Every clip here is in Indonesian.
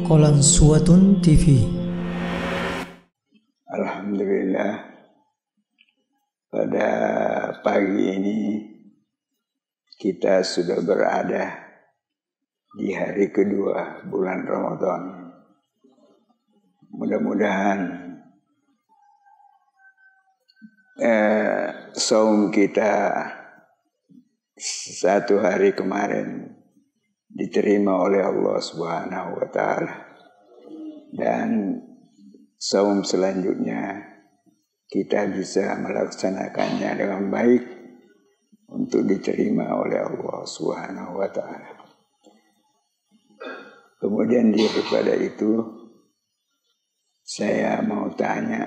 Qalansuwatun TV. Alhamdulillah, pada pagi ini kita sudah berada di hari kedua bulan Ramadan. Mudah-mudahan saum kita satu hari kemarin diterima oleh Allah Subhanahu wa Ta'ala, dan saum selanjutnya kita bisa melaksanakannya dengan baik untuk diterima oleh Allah Subhanahu wa Ta'ala. Kemudian daripada itu saya mau tanya,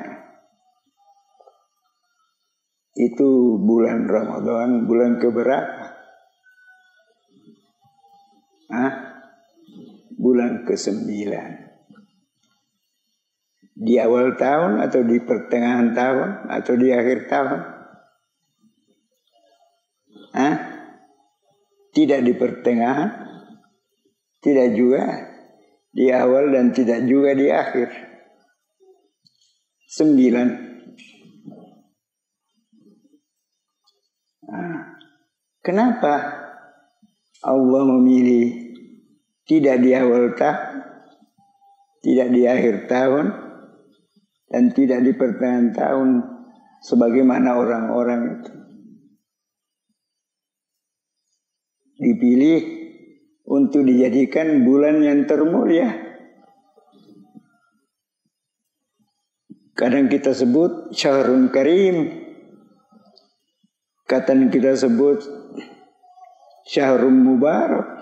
itu bulan Ramadan bulan keberapa? Bulan ke-9. Di awal tahun atau di pertengahan tahun atau di akhir tahun? Tidak di pertengahan, tidak juga di awal, dan tidak juga di akhir. 9. Kenapa Allah memilih tidak di awal tahun, tidak di akhir tahun, dan tidak di pertengahan tahun sebagaimana orang-orang itu? Dipilih untuk dijadikan bulan yang termulia. Kadang kita sebut Syahrul Karim, kadang kita sebut Syahrul Mubarak,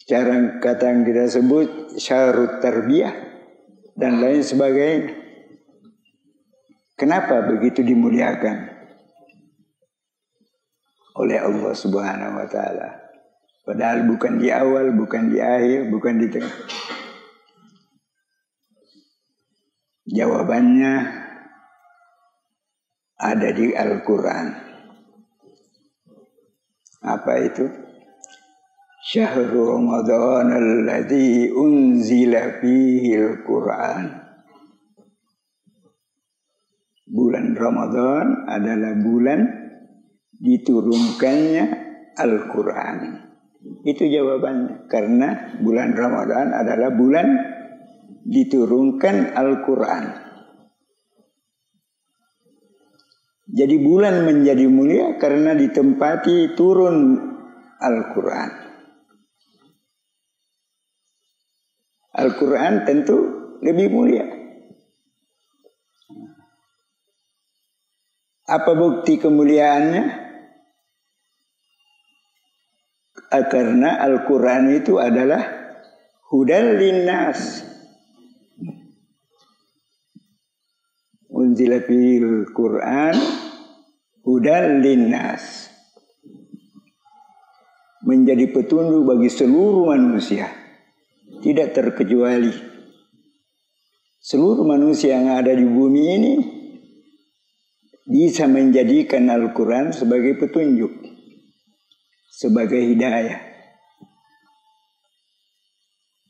kadang kita sebut Syahrul Tarbiyah, dan lain sebagainya. Kenapa begitu dimuliakan oleh Allah Subhanahu wa Ta'ala? Padahal bukan di awal, bukan di akhir, bukan di tengah. Jawabannya ada di Al-Quran. Apa itu? Syahrul Ramadan alladzi unzila fihi al-Quran. Bulan Ramadan adalah bulan diturunkannya Al-Quran. Itu jawabannya. Karena bulan Ramadan adalah bulan diturunkan Al-Quran. Jadi bulan menjadi mulia karena ditempati turun Al-Quran. Al-Quran tentu lebih mulia. Apa bukti kemuliaannya? Karena Al-Quran itu adalah hudal linnas. Unzila fil Quran hudal linnas. Menjadi petunjuk bagi seluruh manusia, tidak terkecuali. Seluruh manusia yang ada di bumi ini bisa menjadikan Al-Quran sebagai petunjuk, sebagai hidayah.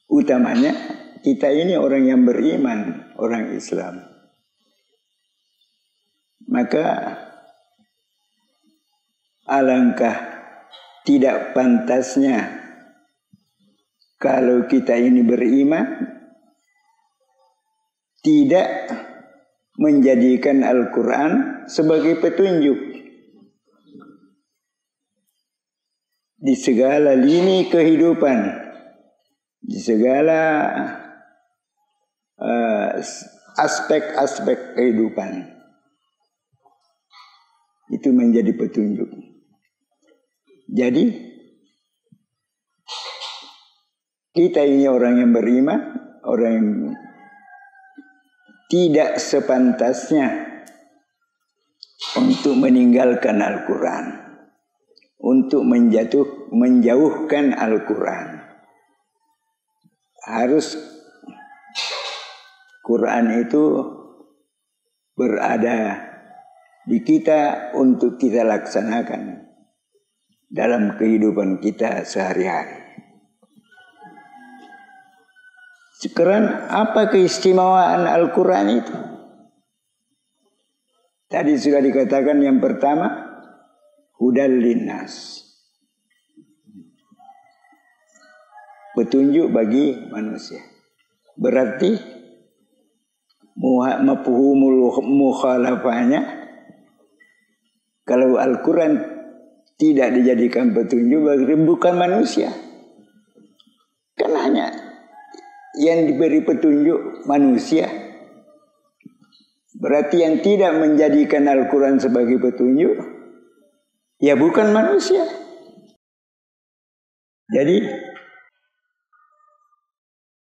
Utamanya kita ini orang yang beriman, orang Islam. Maka alangkah tidak pantasnya kalau kita ini beriman tidak menjadikan Al-Quran sebagai petunjuk di segala lini kehidupan, di segala aspek-aspek kehidupan. Itu menjadi petunjuk. Jadi kita ini orang yang beriman, orang yang tidak sepantasnya untuk meninggalkan Al-Quran, untuk menjauhkan Al-Quran. Harus Quran itu berada di kita untuk kita laksanakan dalam kehidupan kita sehari-hari. Sekarang apa keistimewaan Al-Quran itu? Tadi sudah dikatakan yang pertama, hudal linnas. Petunjuk bagi manusia. Berarti mafhumul mukhalafahnya, kalau Al-Quran tidak dijadikan petunjuk bagi bukan manusia. Kan hanya yang diberi petunjuk manusia. Berarti yang tidak menjadikan Al-Quran sebagai petunjuk, ya bukan manusia. Jadi,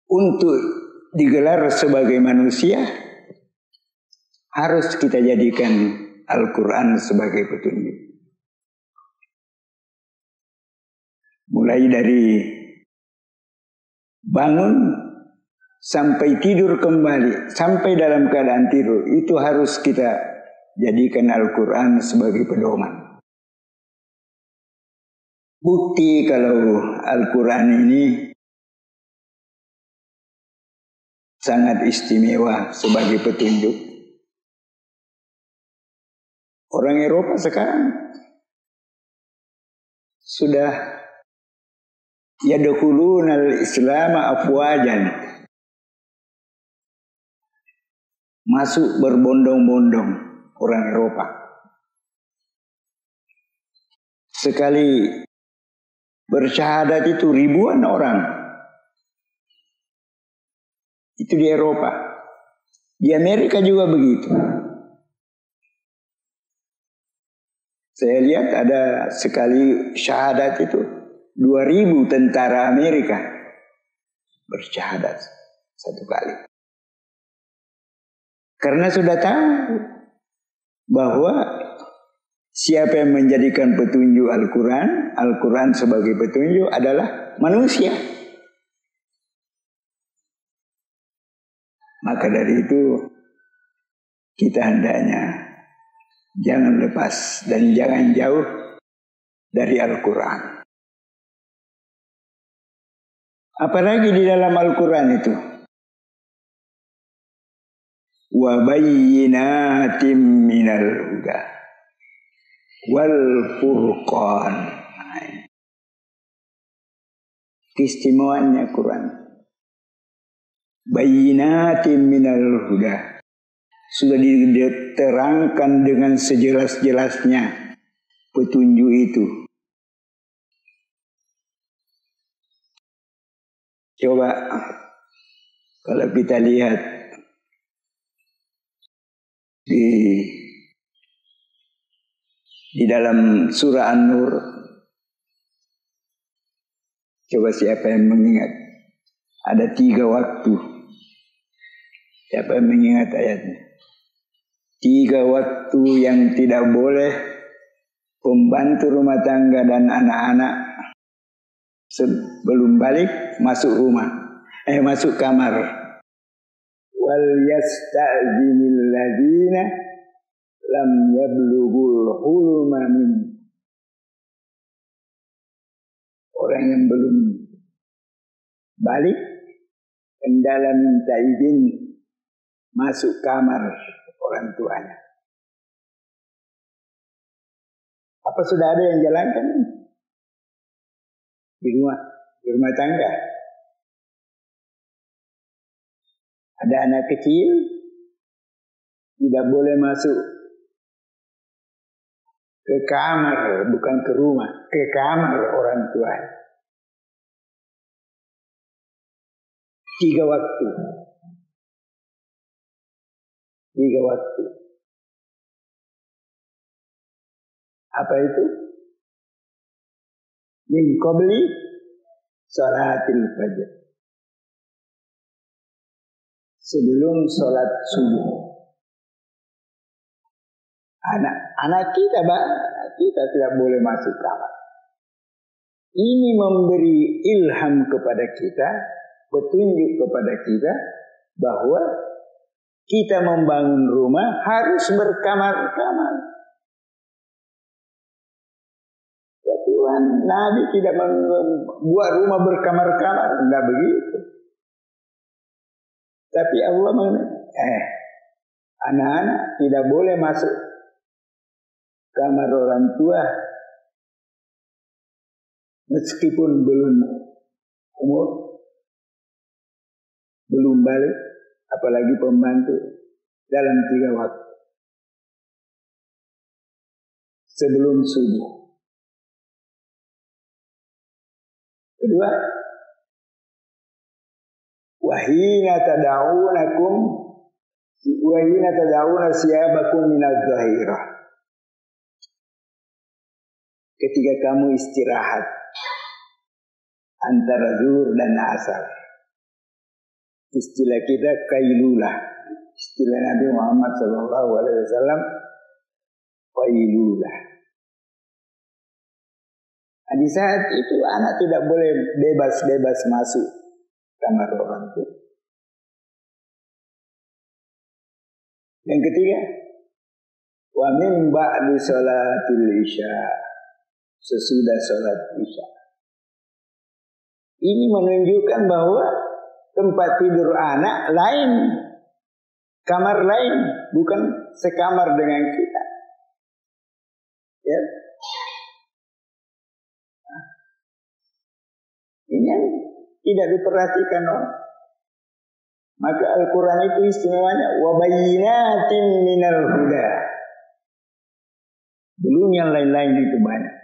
untuk digelar sebagai manusia, harus kita jadikan Al-Quran sebagai petunjuk. Mulai dari bangun sampai tidur kembali, sampai dalam keadaan tidur, itu harus kita jadikan Al-Quran sebagai pedoman. Bukti kalau Al-Quran ini sangat istimewa sebagai petunjuk. Orang Eropa sekarang sudah yadkhuluna al-Islam afwajan, masuk berbondong-bondong orang Eropa. Sekali bersyahadat itu ribuan orang. Itu di Eropa. Di Amerika juga begitu. Saya lihat ada sekali syahadat itu 2.000 tentara Amerika bersyahadat satu kali. Karena sudah tahu bahwa siapa yang menjadikan petunjuk Al-Quran, Al-Quran sebagai petunjuk adalah manusia. Maka dari itu kita hendaknya jangan lepas dan jangan jauh dari Al-Quran. Apalagi di dalam Al-Quran itu, wa bayyinatim minal huda wal furqan. Keistimewaannya Quran. Bayyinatim minal huda, sudah diterangkan dengan sejelas-jelasnya petunjuk itu. Coba kalau kita lihat di dalam surah An-Nur, coba siapa yang mengingat, ada 3 waktu. Siapa yang mengingat ayatnya? 3 waktu yang tidak boleh pembantu rumah tangga dan anak-anak sebelum balik masuk masuk kamar. Wal yasta'zinil ladzina lam yablughul hulma min. Orang yang belum balik hendaklah minta izin masuk kamar orang tuanya. Apa sudah ada yang jalankan di rumah tangga? Ada anak kecil tidak boleh masuk ke kamar, bukan ke rumah, ke kamar orang tuanya. 3 waktu. 3 waktu. Apa itu? Min qabli salatil fajr. Sebelum sholat subuh. Anak kita tidak boleh masuk kamar. Ini memberi ilham kepada kita, petunjuk kepada kita bahwa kita membangun rumah harus berkamar-kamar. Ya Tuhan, Nabi tidak membuat rumah berkamar-kamar, enggak begitu. Tapi Allah anak-anak tidak boleh masuk kamar orang tua meskipun belum umur, belum balik, apalagi pembantu dalam 3 waktu sebelum subuh. Kedua, wahina tad'una siyabakum minadh dhahirah. Ketika kamu istirahat antara zuhur dan asar. Istilah kita qailulah. Istilah Nabi Muhammad SAW qailulah. Di saat itu anak tidak boleh bebas-bebas masuk kamar orang tua. Yang ketiga, wa min ba'di sholatil isya, sesudah sholat isya. Ini menunjukkan bahwa tempat tidur anak lain, kamar lain, bukan sekamar dengan kita. Ya. Ini yang tidak diperhatikan orang. Maka Al-Quran itu istimewanya wabayyinatin minal huda. Belum yang lain-lain itu banyak.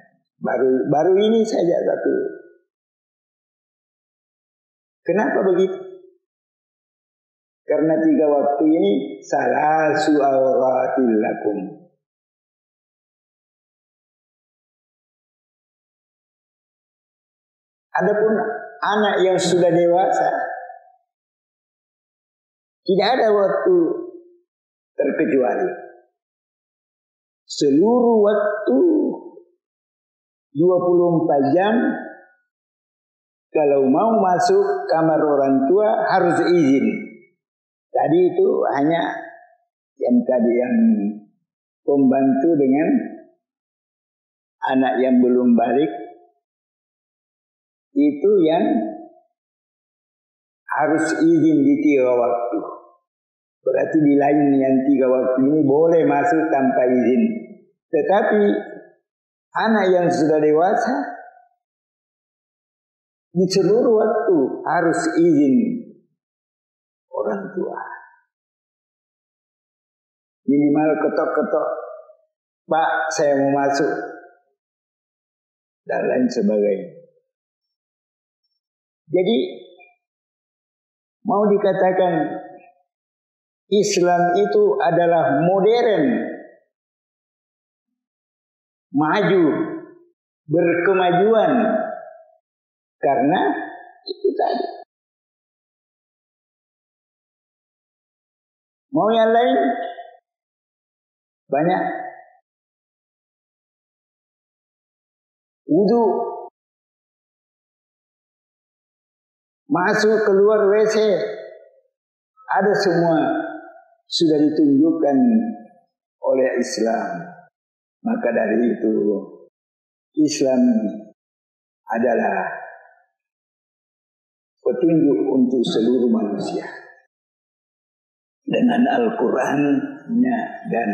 Baru ini saja satu. Kenapa begitu? Karena 3 waktu ini salasu awratil lakum. Adapun anak yang sudah dewasa, tidak ada waktu terkecuali. Seluruh waktu 24 jam kalau mau masuk kamar orang tua harus izin. Tadi itu hanya yang pembantu dengan anak yang belum balik. Itu yang harus izin di 3 waktu. Berarti di lain yang 3 waktu ini boleh masuk tanpa izin. Tetapi anak yang sudah dewasa di seluruh waktu harus izin orang tua. Minimal ketok-ketok, Pak, saya mau masuk, dan lain sebagainya. Jadi mau dikatakan Islam itu adalah modern, maju, berkemajuan, karena itu tadi. Mau yang lain banyak. Wudu, masuk keluar WC, ada semua sudah ditunjukkan oleh Islam. Maka dari itu Islam adalah petunjuk untuk seluruh manusia. Dengan Al-Qur'annya dan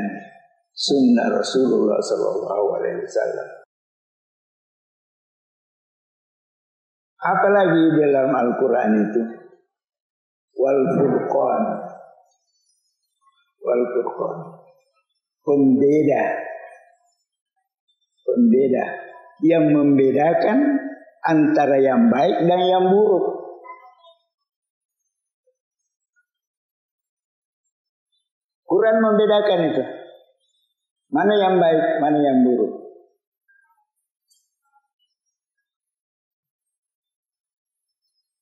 Sunnah Rasulullah SAW. Apalagi dalam Al-Quran itu wal furqan, pembeda yang membedakan antara yang baik dan yang buruk. Quran membedakan itu, mana yang baik, mana yang buruk.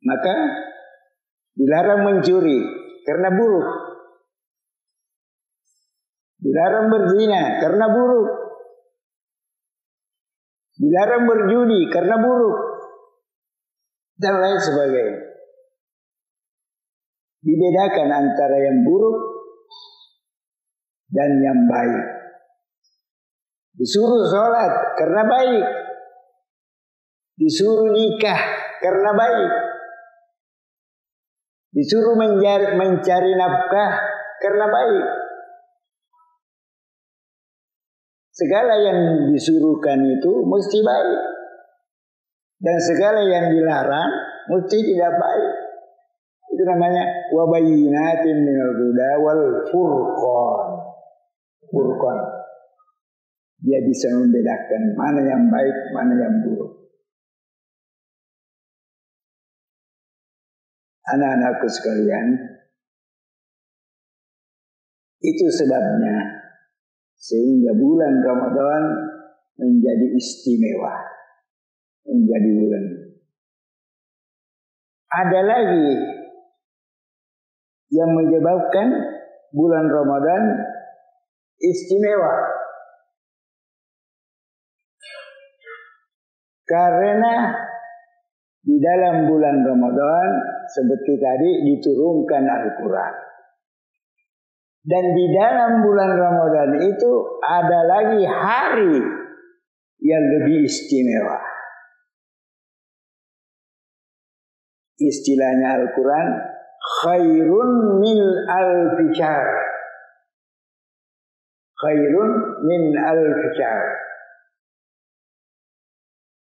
Maka dilarang mencuri karena buruk. Dilarang berzina karena buruk. Dilarang berjudi karena buruk. Dan lain sebagainya. Dibedakan antara yang buruk dan yang baik. Disuruh sholat karena baik. Disuruh nikah karena baik. Disuruh mencari nafkah karena baik. Segala yang disuruhkan itu mesti baik. Dan segala yang dilarang mesti tidak baik. Itu namanya wabayinatin minal huda wal furqan. Furqan. Dia bisa membedakan mana yang baik, mana yang buruk. Anak-anakku sekalian, itu sebabnya sehingga bulan Ramadan menjadi istimewa, menjadi bulan. Ada lagi yang menyebabkan bulan Ramadan istimewa, karena di dalam bulan Ramadan seperti tadi diturunkan Al-Quran. Dan di dalam bulan Ramadan itu ada lagi hari yang lebih istimewa. Istilahnya Al-Quran, khairun min alfi syahr. Khairun min alfi syahr.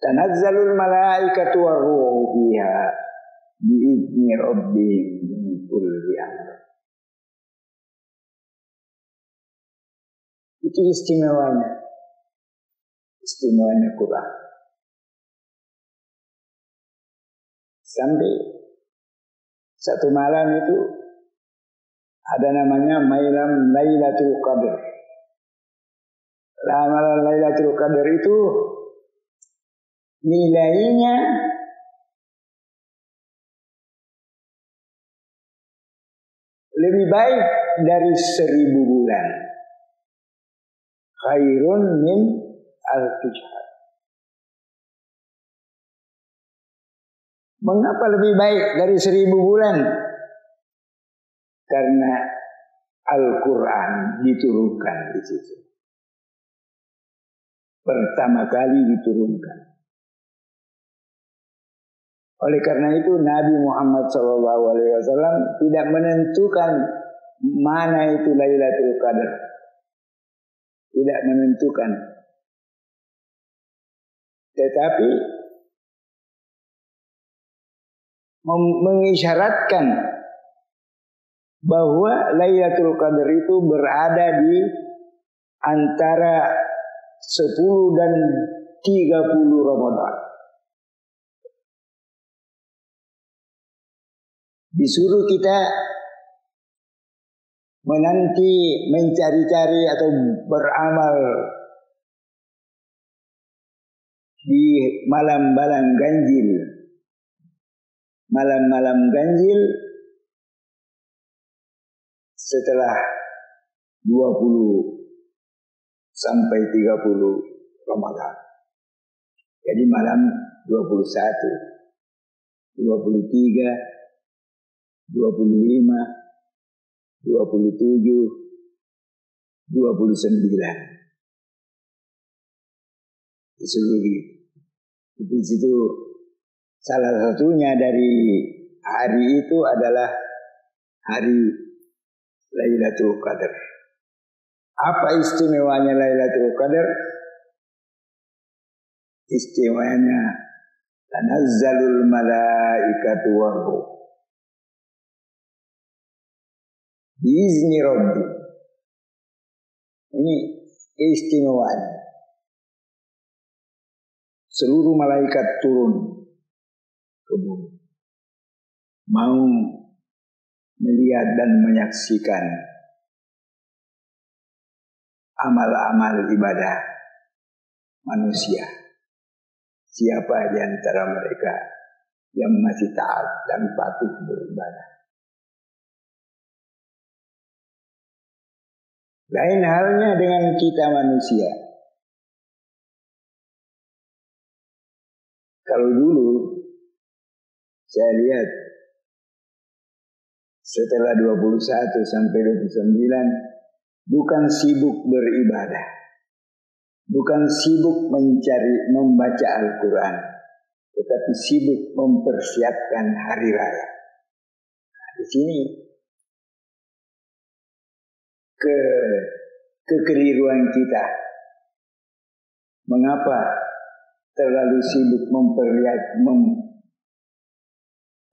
Tanazzalul malaikatu war-ruhu fiha bi'izni rabbihim min kulli amr. Itu istimewanya. Istimewanya Quran. Sampai satu malam itu ada namanya malam Lailatul Qadar. Malam Lailatul Qadar itu nilainya lebih baik dari 1000 bulan. Khairun min alfi syahr. Mengapa lebih baik dari 1000 bulan? Karena Al-Quran diturunkan di situ. Pertama kali diturunkan. Oleh karena itu Nabi Muhammad SAW tidak menentukan mana itu Lailatul Qadar. Tidak menentukan. Tetapi mengisyaratkan bahwa Lailatul Qadar itu berada di antara 10 dan 30 Ramadan. Disuruh kita menanti, mencari-cari atau beramal di malam-malam ganjil. Malam-malam ganjil setelah 20 sampai 30 Ramadan. Jadi malam 21, 23, 25, 27, 29. Di seluruh itu. Di situ salah satunya dari hari itu adalah hari Lailatul Qadar. Apa istimewanya Lailatul Qadar? Istimewanya tanazzalul malaikatu war-ruh biizni rabbi. Ini istimewanya. Seluruh malaikat turun ke bumi, mau melihat dan menyaksikan amal-amal ibadah manusia. Siapa di antara mereka yang masih taat dan patuh beribadah. Lain halnya dengan kita manusia. Kalau dulu saya lihat setelah 21 sampai 29 bukan sibuk beribadah, bukan sibuk membaca Al-Quran, tetapi sibuk mempersiapkan hari raya. di sini kekeliruan kita. Mengapa terlalu sibuk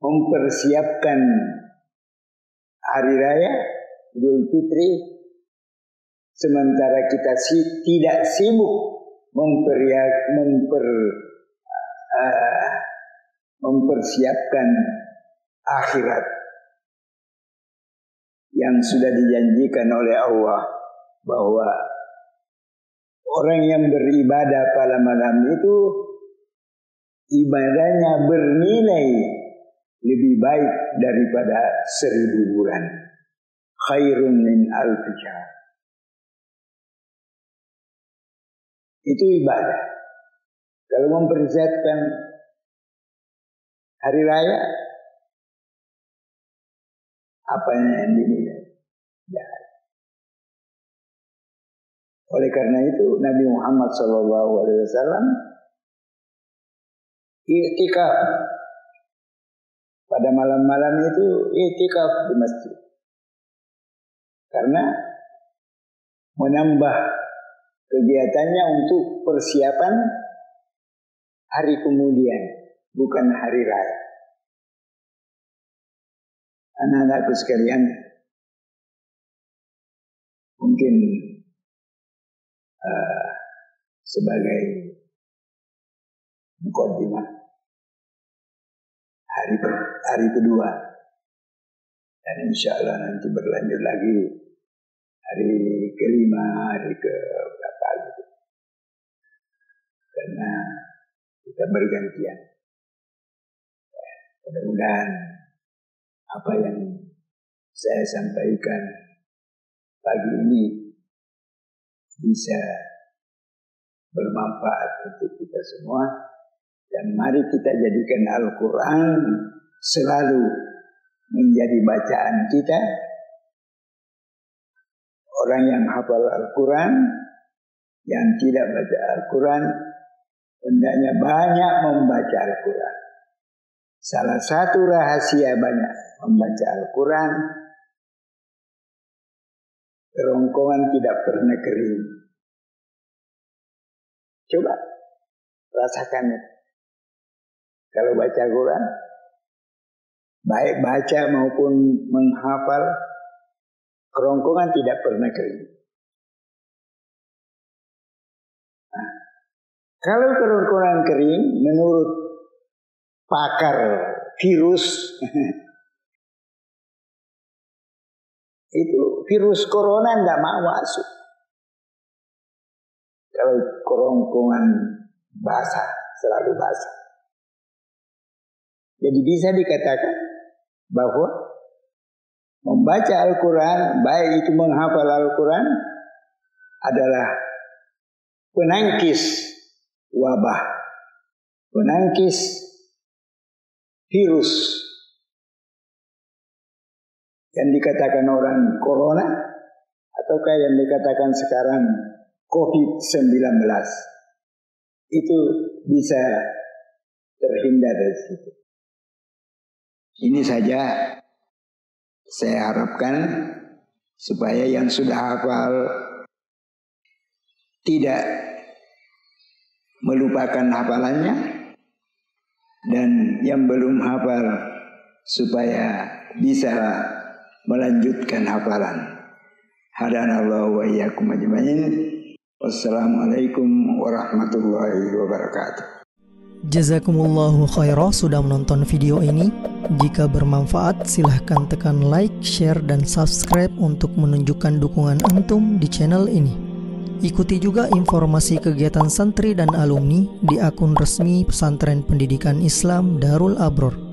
mempersiapkan hari raya Idul Fitri, sementara kita tidak sibuk mempersiapkan akhirat yang sudah dijanjikan oleh Allah, bahwa orang yang beribadah pada malam itu ibadahnya bernilai lebih baik daripada 1000 bulan. Khairun min alfi syahr. Itu ibadah. Kalau mempersiapkan hari raya, apanya yang dinilai? Jahat. Oleh karena itu Nabi Muhammad SAW i'tikaf. Pada malam-malam itu i'tikaf di masjid. Karena menambah kegiatannya untuk persiapan hari kemudian, bukan hari raya. Anak-anakku sekalian, mungkin sebagai mukaddimah hari kedua, dan insya Allah nanti berlanjut lagi hari kelima, hari ke berapa gitu. Karena kita bergantian. Mudah-mudahan apa yang saya sampaikan pagi ini bisa bermanfaat untuk kita semua, dan mari kita jadikan Al-Quran selalu menjadi bacaan kita. Orang yang hafal Al-Quran, yang tidak baca Al-Quran, hendaknya banyak membaca Al-Quran. Salah satu rahasia banyak membaca Al-Quran, kerongkongan tidak pernah kering. Coba rasakan itu. Kalau baca Quran, baik baca maupun menghafal, kerongkongan tidak pernah kering. Nah, kalau kerongkongan kering, menurut pakar virus, itu virus corona tidak mau masuk. Kalau kerongkongan basah, selalu basah. Jadi bisa dikatakan bahwa membaca Al-Quran, baik itu menghafal Al-Quran, adalah penangkis wabah, penangkis virus yang dikatakan orang corona, ataukah yang dikatakan sekarang COVID-19. Itu bisa terhindar dari situ. Ini saja saya harapkan supaya yang sudah hafal tidak melupakan hafalannya, dan yang belum hafal supaya bisa melanjutkan hafalan. Hadanallahu wa iyyakum ajmain. Wassalamualaikum warahmatullahi wabarakatuh. Jazakumullahu khairah sudah menonton video ini. Jika bermanfaat, silahkan tekan like, share, dan subscribe untuk menunjukkan dukungan antum di channel ini. Ikuti juga informasi kegiatan santri dan alumni di akun resmi Pesantren Pendidikan Islam Darul Abror.